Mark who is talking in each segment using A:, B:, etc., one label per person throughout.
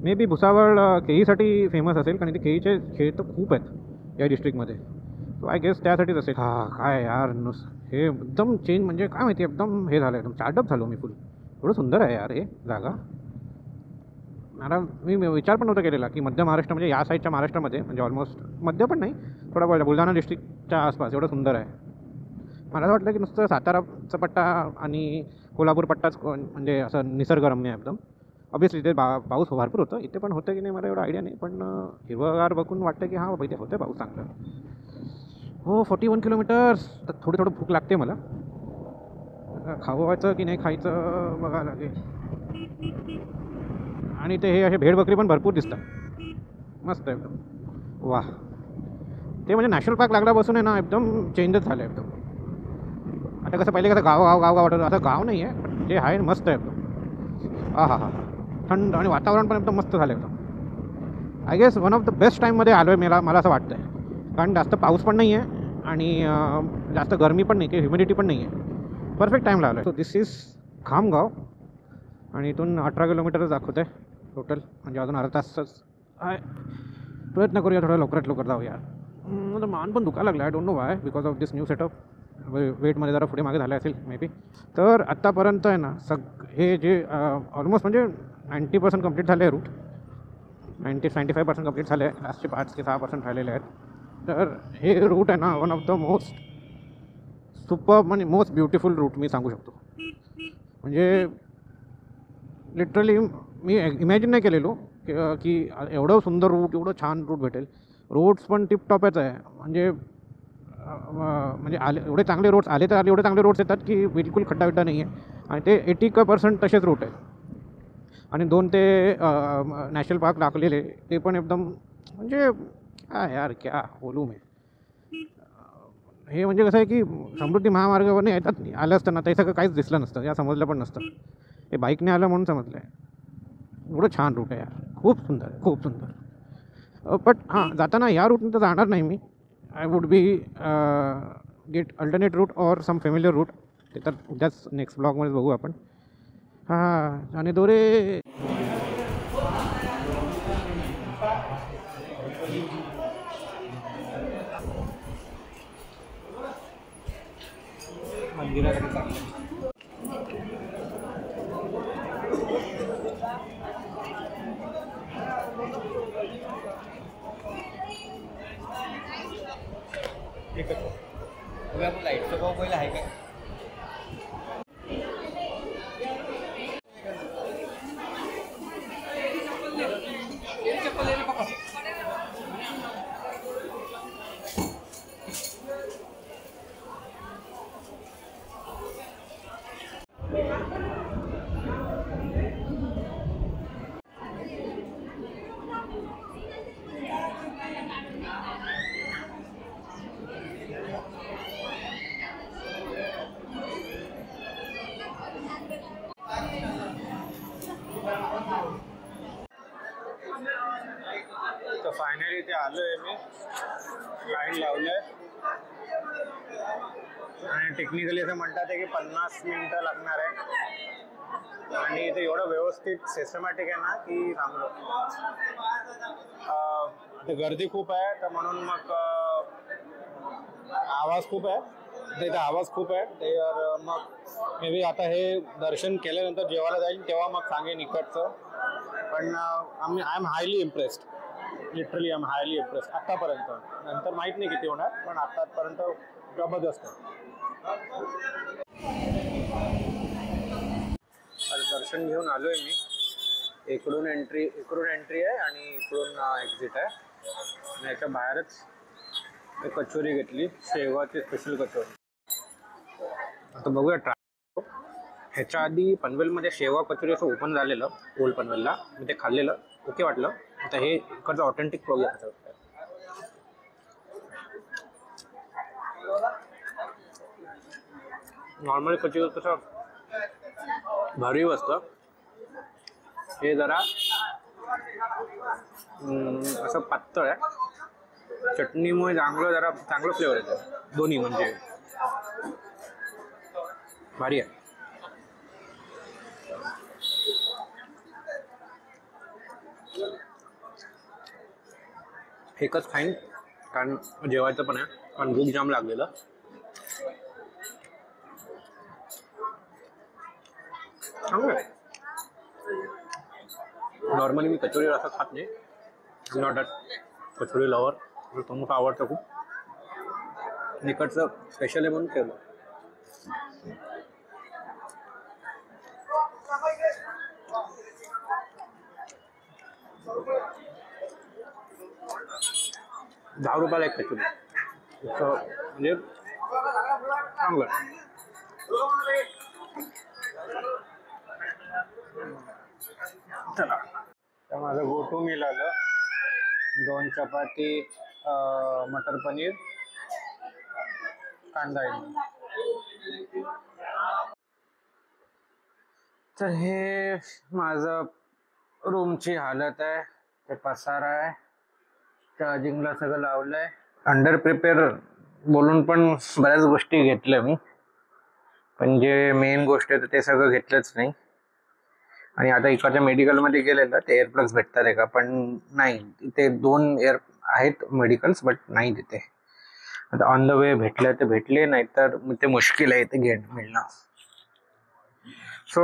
A: May be Bhusawal केळीसाठी famous असेल, कारण ते केळीचे खेळ तर खूप आहेत या डिस्ट्रिक्टमध्ये. सो आय गेस त्यासाठीच असेल. हां काय यार हे एकदम चेंज, म्हणजे काय माहिती एकदम हे झालं, एकदम चार्टअप झालो मी फुल. एवढं सुंदर आहे यार हे जागा. मला मी विचार पण नव्हता केलेला की मध्य महाराष्ट्र म्हणजे या साईडच्या महाराष्ट्रामध्ये, म्हणजे ऑलमोस्ट मध्य पण नाही, थोडा बुलढाणा डिस्ट्रिक्टच्या आसपास एवढं सुंदर आहे. मला असं वाटलं की नुसतं साताराचा पट्टा आणि कोल्हापूर पट्टाच म्हणजे असं निसर्गरम्य आहे एकदम. ऑब्वियसली इथे पाऊस भरपूर होतं, इथे पण होतं की नाही मला एवढं आयडिया नाही, पण हिरवगार बघून वाटतं की हां बाबा इथे होतं पाऊस चांगलं. हो 41 किलोमीटर्स. तर थोडं भूक लागते मला. खावायचं की नाही खायचं बघायला लागेल. आणि ते हे असे भेड बकरी पण भरपूर दिसतात. मस्त आहे एकदम. वा, ते म्हणजे नॅशनल पार्क लागल्यापासून आहे ना एकदम चेंजच झालं आहे एकदम. आता कसं पहिले कसं गाव गाव गाव गाव वाटत, आता गाव नाही आहे पण जे आहे मस्त आहे एकदम. हां हां हां हां, थंड आणि वातावरण पण एकदम मस्त झालं एकदम. I guess one of the best टाईममध्ये आलो आहे मला असं वाटतं आहे. कारण जास्त पाऊस पण नाही आहे आणि जास्त गरमी पण नाही, की ह्युमिडिटी पण नाही आहे. परफेक्ट टाईमला आलो आहे. सो दिस इज खामगाव आणि इथून 18 किलोमीटरच दाखवत आहे टोटल, म्हणजे अजून अर्धा तासच आहे. प्रयत्न करूया थोडं लवकरात लवकर जाऊया. मला मान पण दुखायला लागलं, I don't know why, because of this new setup. वेटमध्ये जरा पुढे मागे झाले असेल मे बी. तर आत्तापर्यंत आहे ना हे जे ऑलमोस्ट म्हणजे 90% कंप्लीट झाले आहे रूट. 95% कंप्लीट झाले आहे. लास्टचे 5 ते 6% राहिलेले आहेत. तर हे रूट आहे ना one of the most super म्हणजे मोस्ट ब्युटिफुल रूट मी सांगू शकतो. म्हणजे लिटरली मी इमॅजिन नाही केलेलो की एवढं सुंदर रूट, एवढं छान रूट भेटेल. रोड्स पण टिपटॉपच आहे. म्हणजे आले एवढे चांगले रोड्स आले तर आले, एवढे चांगले रोड्स येतात की बिलकुल खड्डा नाही आहे. आणि ते 80% तसेच रूट आहे. आणि 2 ते नॅशनल पार्क दाखवलेले ते पण एकदम म्हणजे काय यार क्या बोलू मी. हे म्हणजे कसं आहे की समृद्धी महामार्गावरनं येतात आलं असतं ना ते सगळं काहीच दिसलं नसतं, या समजलं पण नसतं. हे बाईकने आलं म्हणून समजलं आहे. एवढं छान रूट आहे यार, खूप सुंदर आहे, खूप सुंदर. बट हां जाताना या रूटने तर जाणार नाही मी. I would be get alternate route or some familiar route. ते तर उद्याच नेक्स्ट ब्लॉगमध्ये बघू आपण. हां आणि दोरे मंदिराकडे ठीक आहे. बघा आपण लाईटचं भाव पहिला आहे का. तर फायनली इथे आलो आहे मी. लाईन लावलं आहे आणि टेक्निकली असं म्हणतात आहे की 50 मिनटं लागणार आहे. आणि इथे एवढं व्यवस्थित सिस्टमॅटिक आहे ना की थांबलो. इथे गर्दी खूप आहे तर म्हणून मग आवाज खूप आहे. तर इथे आवाज खूप आहे तर मग मे बी आता हे दर्शन केल्यानंतर जेवायला जाईल तेव्हा मग सांगेन इकडचं. पण I am highly impressed. Literally I am highly impressed आत्तापर्यंत. नंतर माहीत नाही किती होणार पण आत्तापर्यंत जबरदस्त. दर्शन घेऊन आलो आहे मी. इकडून एंट्री आहे आणि इकडून एक्झिट आहे. आणि याच्या बाहेरच एक कचोरी घेतली, शेवगाची स्पेशल कचोरी. आता बघूया ट्राय. ह्याच्या आधी पनवेलमध्ये शेवगा कचोरी असं ओपन झालेलं ओल्ड पनवेलला, मी ते खाल्लेलं, ओके वाटलं. आता हे इकडचं ऑथेंटिक बघूया. नॉर्मल कचोरी कसं भारी असतं, हे जरा असं पातळ आहे. चटणीमुळे चांगलं फ्लेवर येतं दोन्ही, म्हणजे भारी आहे. एकच खाईन कारण जेवायचं पण आहे, कारण भूक जाम लागलेलं. नॉर्मली मी कचोरी असं खात नाही, नॉट अ कचोरी लवर, मला आवडतं खूप. इकडचं स्पेशल आहे म्हणून केलं. ₹10 एक कचोरी, म्हणजे चांगलं. चला, तर माझं गोटू मील आलं. 2 चपाती, मटर पनीर, कांदा. तर हे माझं रूमची हालत आहे. ते पसारा आहे, चार्जिंगला सगळं लावलंय. अंडर प्रिपेअर बोलून पण बऱ्याच गोष्टी घेतल्या मी, पण जे मेन गोष्ट आहे ते सगळं घेतलंच नाही. आणि आता इकडच्या मेडिकलमध्ये गेलेलं ते एअरप्लग्स भेटतात आहे का, पण नाही, तिथे 2 एअर आहेत मेडिकल्स, बट नाही तिथे. आता ऑन द वे भेटले ते भेटले, नाही तर ते मुश्किल आहे ते मिळणं. सो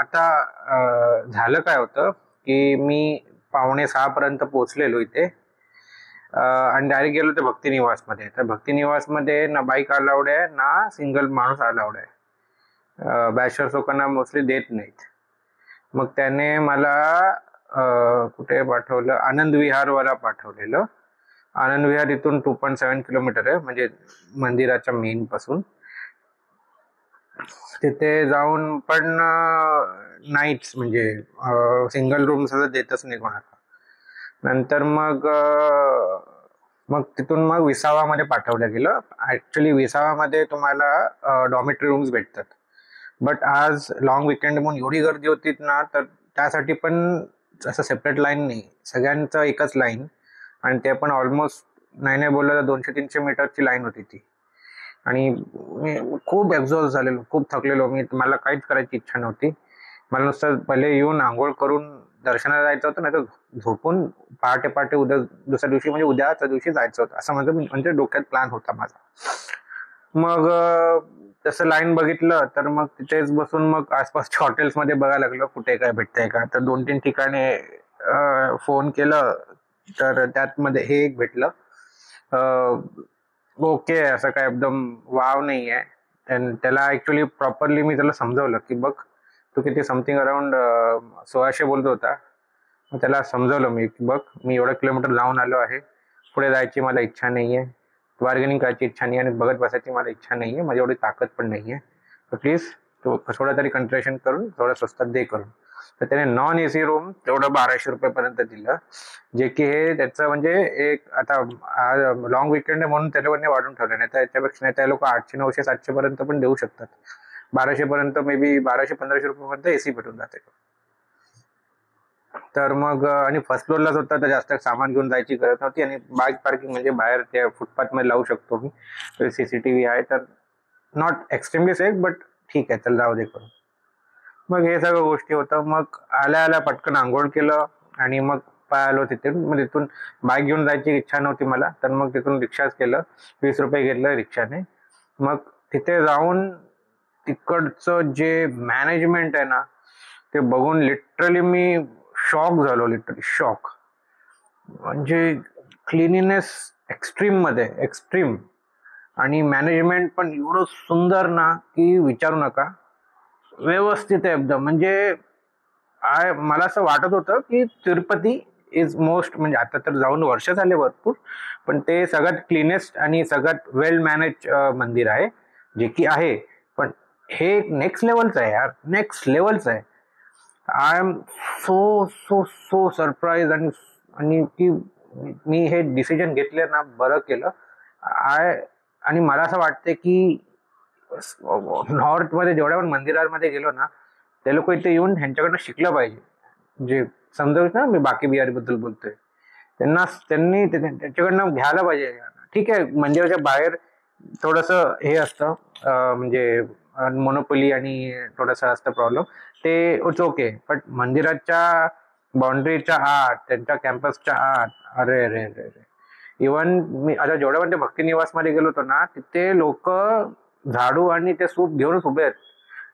A: आता झालं काय होतं की मी 5:45 पर्यंत पोहोचलेलो इथे, आणि डायरेक्ट गेलो ते भक्तिनिवासमध्ये. तर भक्तिनिवासमध्ये ना बाईक अलाउड आहे ना सिंगल माणूस अलाउड आहे. बॅचलर्स लोकांना मोस्टली देत नाहीत. मग त्याने मला कुठे पाठवलं, आनंद विहारवाला पाठवलेलं. आनंद विहार इथून 2.7 किलोमीटर आहे, म्हणजे मंदिराच्या मेन पासून. तिथे जाऊन पण नाहीच, म्हणजे सिंगल रूम सगळं देतच नाही कोणाला. नंतर मग तिथून मग विसावामध्ये पाठवलं गेलं. ऍक्च्युली विसावामध्ये तुम्हाला डॉर्मेटरी रूम्स भेटतात, बट आज लॉंग विकेंड म्हणून एवढी गर्दी होती ना, तर त्यासाठी पण असं सेपरेट लाईन नाही, सगळ्यांचं एकच लाईन. आणि ते पण ऑलमोस्ट नाही बोललं तर 200-300 मीटरची लाईन होती ती. आणि मी खूप एक्झॉस्ट झालेलो, खूप थकलेलो. मला काहीच करायची इच्छा नव्हती. मला नुसतं पहिले येऊन आंघोळ करून दर्शनाला जायचं होतं, नाही तर झोपून पहाटे उद्या दुसऱ्या दिवशी म्हणजे उद्याच्या दिवशी जायचं होतं, असं माझं म्हणजे डोक्यात प्लॅन होता माझा. मग तसं लाईन बघितलं तर मग तिथेच बसून मग आसपासच्या हॉटेल्समध्ये बघायला लागलो कुठे काय भेटतंय का. तर 2-3 ठिकाणी फोन केलं, तर त्यातमध्ये हे एक भेटलं. ओके, असं काय एकदम वाव नाही आहे. त्याला ऍक्च्युली प्रॉपरली मी त्याला समजवलं की बघ तू किती समथिंग अराउंड 1600 बोलत होता. मग त्याला समजवलं मी की बघ मी एवढं किलोमीटर जाऊन आलो आहे, पुढे जायची मला इच्छा नाही आहे, बार्गेनिंग करायची इच्छा नाही, आणि बघत बसायची मला इच्छा नाही आहे, माझी एवढी ताकद पण नाही आहे, तर प्लीज तू थोडं तरी कन्सेशन करून थोडं स्वस्तात दे करून. तर त्याने नॉन AC रूम तेवढं 1200 पर्यंत दिलं, जे की हे त्याचं म्हणजे एक, आता लॉंग विकेंड म्हणून त्याच्यावर वाढून ठेवलं, नाही तर याच्यापेक्षा नाही त्या लोक 800, 900, 700 पर्यंत पण देऊ शकतात. 1200 पर्यंत, मे बी 1200-1500 पर्यंत AC भेटून जाते. तर मग आणि फर्स्ट फ्लोअरलाच होता, तर जास्त सामान घेऊन जायची गरज नव्हती. आणि बाईक पार्किंग म्हणजे बाहेर त्या फुटपाथ मध्ये लावू शकतो मी, CCTV आहे, तर नॉट एक्स्ट्रीमली सेफ, बट ठीक आहे, चल जाऊ दे करून. मग हे सगळं गोष्टी होतं. मग आल्या पटकन आंघोळ केलं आणि मग पळालो तिथून. मग तिथून बाईक घेऊन जायची इच्छा नव्हती मला, तर मग तिथून रिक्षाच केलं. 20 रुपये घेतलं रिक्षाने. मग तिथे जाऊन तिकडचं जे मॅनेजमेंट आहे ना, ते बघून लिटरली मी शॉक झालो, लिटरली शॉक. म्हणजे क्लिनिनेस एक्स्ट्रीम, आणि मॅनेजमेंट पण एवढं सुंदर ना की विचारू नका. व्यवस्थित आहे एकदम. म्हणजे मला असं वाटत होतं की तिरुपती इज मोस्ट, म्हणजे आता तर जाऊन वर्ष झाले भरपूर, पण ते सगळ्यात क्लिनेस्ट आणि सगळ्यात वेल मॅनेज मंदिर आहे, जे की आहे. पण हे नेक्स्ट लेवलचं आहे यार, नेक्स्ट लेवलचं आहे. I am so so so surprise. आणि की मी हे डिसिजन घेतले ना, बरं केलं. आणि मला असं वाटतं की नॉर्थ मध्ये जेवढ्या पण मंदिरांमध्ये गेलो ना, ते लोक इथे येऊन ह्यांच्याकडनं शिकलं पाहिजे. जे समजवत ना, मी बाकी बिहारी बद्दल बोलतोय, त्यांनी त्यांच्याकडनं घ्यायला पाहिजे. ठीक आहे, मंदिराच्या बाहेर थोडस हे असतं, म्हणजे मोनोपोली आणि थोडंसं असतं प्रॉब्लेम, ते इट्स ओके. बट मंदिराच्या बाउंड्रीच्या आत, त्यांच्या कॅम्पसच्या आत
B: अरे अरे अरे अरे. इवन मी आता जेवढ्या पण ते भक्ती निवास मध्ये गेलो होतो ना, तिथे लोक झाडू आणि ते सूप घेऊनच उभे आहेत.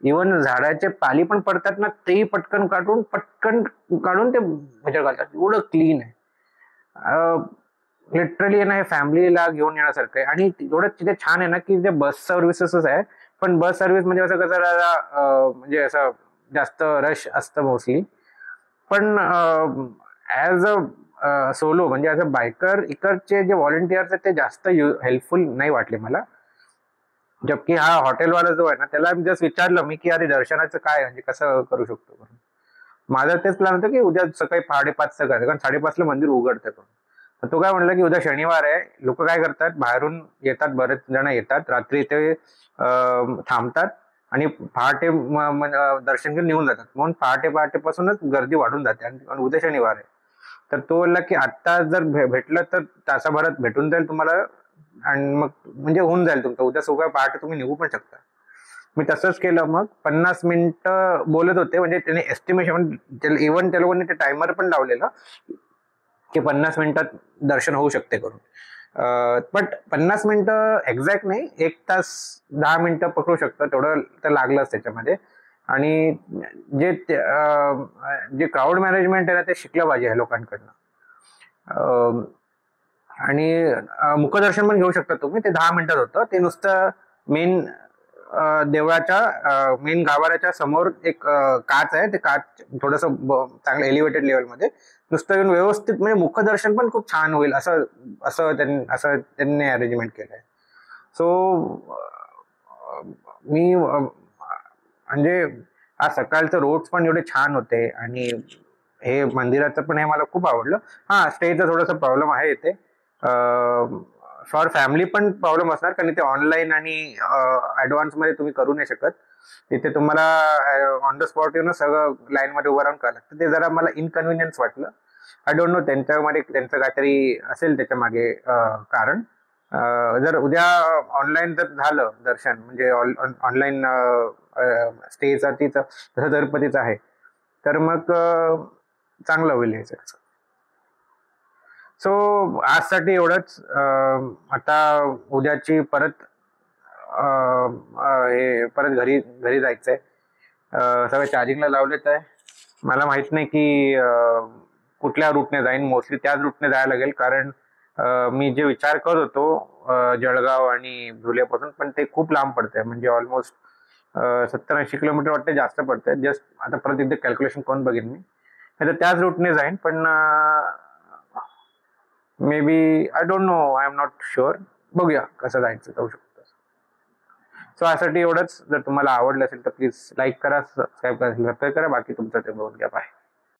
B: इवन झाडाचे पाली पण पडतात ना, तेही पटकन काढून ते ह्याच्यात घालतात. एवढं क्लीन आहे. लिटरली ना, हे फॅमिलीला घेऊन येण्यासारखं आहे. आणि एवढं तिथे छान आहे ना, की ते बस सर्व्हिसेसच आहे. पण बस सर्व्हिस म्हणजे असं कसं जरा, म्हणजे असं जास्त रश असतं मोस्टली. पण ॲज अ सोलो म्हणजे ॲज अ बायकर इकडचे जे व्हॉलंटियर्स आहेत ते जास्त हेल्पफुल नाही वाटले मला. जबकि हा हॉटेलवाला जो आहे ना, त्याला मी जस्ट विचारलं मी, की अरे दर्शनाचं काय म्हणजे कसं करू शकतो म्हणून. माझा तेच प्लॅन होतं की उद्या सकाळी 5:30चं करायचं, कारण 5:30ला मंदिर उघडतं. तर तो काय म्हणला की उद्या शनिवार आहे, लोक काय करतात बाहेरून येतात, बरेच जण येतात रात्री, ते थांबतात आणि पहाटे दर्शन घेऊन निघून जातात. म्हणून पहाटेपासूनच गर्दी वाढून जाते, आणि उद्या शनिवार आहे. तर तो बोलला की आत्ता जर भेटलं तर तासाभरात भेटून जाईल तुम्हाला, आणि मग म्हणजे होऊन जाईल तुमचं, उद्या सकाळी पहाटे तुम्ही निघू पण शकता. मी तसंच केलं. मग 50 मिनिटं बोलत होते, म्हणजे त्याने एस्टिमेशन, इव्हन त्या लोकांनी ते टायमर पण लावलेलं की 50 मिनिटात दर्शन होऊ शकते करून. बट 50 मिनिटं एक्झॅक्ट नाही, 1 तास 10 मिनिटं पकडू शकतं, तेवढं तर लागलंच त्याच्यामध्ये. आणि जे जे क्राऊड मॅनेजमेंट आहे ना, ते शिकलं पाहिजे ह्या लोकांकडनं. अं, आणि मुखदर्शन पण घेऊ शकता तुम्ही, ते 10 मिनिटात होतं. ते नुसतं मेन देवळाच्या मेन गाभाऱ्याच्या समोर एक काच आहे, ते काच थोडस चांगलं एलिव्हेटेड लेवलमध्ये नुसतं येऊन व्यवस्थित, म्हणजे मुखदर्शन पण खूप छान होईल असं असं त्यांनी अरेंजमेंट केलंय. सो मी म्हणजे आज सकाळचं रोड्स पण एवढे छान होते, आणि हे मंदिराचं पण हे मला खूप आवडलं. हा, स्टेचा थोडासा प्रॉब्लेम आहे इथे. फॉर फॅमिली पण प्रॉब्लेम असणार, कारण इथे ऑनलाईन आणि ऍडव्हान्स मध्ये तुम्ही करू नाही शकत. तिथे तुम्हाला ऑन द स्पॉट येऊन सगळं लाईन मध्ये उभं राहून करायला लागतं. ते जरा मला इनकन्व्हिनियन्स वाटलं. आय डोंट नो त्यांच्यामध्ये त्यांचं काहीतरी असेल त्याच्या मागे कारण. जर उद्या ऑनलाईन जर झालं दर्शन, म्हणजे ऑनलाईन स्टेसाठी जसं तिरुपतीचं आहे, तर मग चांगलं होईल हे सगळं. सो आजसाठी एवढंच. आता उद्याची परत हे परत घरी घरी जायचंय. सगळं चार्जिंगला लावलेत आहे. मला माहित नाही की कुठल्या रूटने जाईन. मोस्टली त्याच रूटने जायला लागेल, कारण मी जे विचार करत होतो जळगाव आणि धुळ्यापासून, पण ते खूप लांब पडतंय, म्हणजे ऑलमोस्ट 70-80 किलोमीटर वाटते, जास्त पडतंय. जस्ट आता परत एकदा कॅल्क्युलेशन करून बघेन मी, नाही तर त्याच रूटने जाईन. पण may be, I don't no, I am not sure. बघूया कसं जायचं, जाऊ शकतो. सो यासाठी एवढंच. जर तुम्हाला आवडलं असेल तर प्लीज लाईक करा, सबस्क्राईब करा, बाकी तुमचं ते बघून घ्या. बाय.